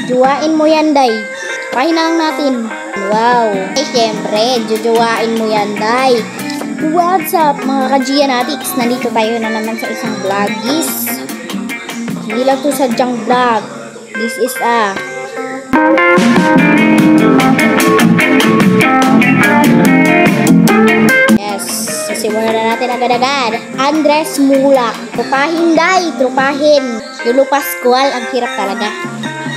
Juwain mo yan, day. Pahinang natin. Wow. Ay, syempre, jujuwain mo yan, day. What's up, mga ka-Gianatics? Nandito tayo na naman sa isang vlogis. Hindi lang to sadyang vlog. This is a yes, simulan na natin agad-agad. Andres Mulak. Trupahin, day. Trupahin. Yulo Pascual, ang hirap talaga.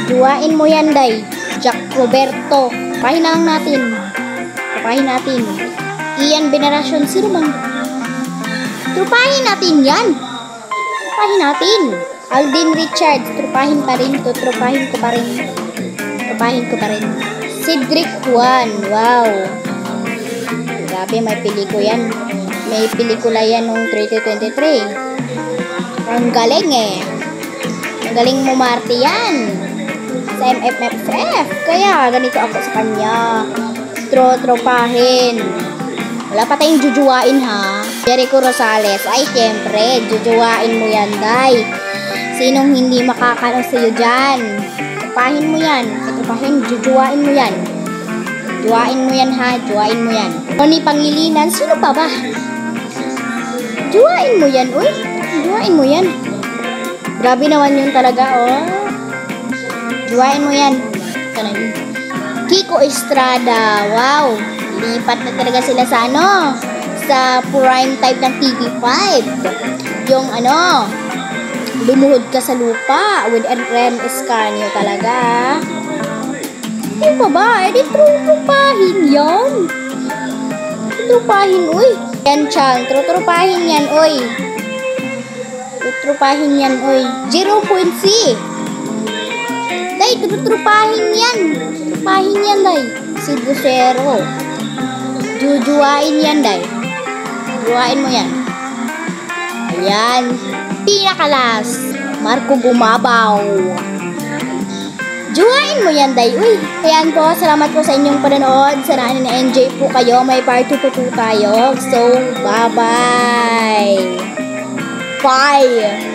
Juwain mo yan, day. Jack Roberto. Trupahin na lang natin. Trupahin natin. Ian Veneracion. Sino bang? Trupahin natin yan. Trupahin natin. Aldin Richards. Trupahin pa rin. Trupahin ko pa rin. Trupahin ko pa rin. Cedric Juan. Wow. Grabe, may pelikula yan. May pelikula yan noong 2023. Ang galing eh. Ang galing mo, Marty, yan. Sa MFFF. Kaya, ganito ako sa kanya. Tropahin. Wala pa tayong jujuwain, ha? Jericho Rosales. Ay, syempre, jujuwain mo yan, day. Sinong hindi makakano sa'yo dyan? Trupahin mo yan. Trupahin, jujuwain mo yan. Juwain mo yan, ha? Juwain mo yan. Tony Pangilinan, sino pa ba? Juwain mo yan, uy. Juwain mo yan. Grabe naman yun talaga, oh. Juwain mo yan. Kiko Estrada, wow. Lipat na talaga sila sa ano? Sa prime type ng TV5. Yung ano, lumuhod ka sa lupa with Ren Escanio talaga. Ano pa ba? Eh, di trupahin yan. Trupahin, uy. Yan, Chang. Trupahin yan, uy. Trupahin yan, uy. 0.C. Day, trupahin yan. Trupahin yan, day. Si Lucero. Jujuwain yan, day. Jujuwain mo yan. Ayan. Pinakalas. Marco Gumabaw. Juwain mo yan, day. Uy. Ayan po. Salamat po sa inyong panonood. Sana na-enjoy po kayo. May part 2 po tayo. So, bye-bye. Bye.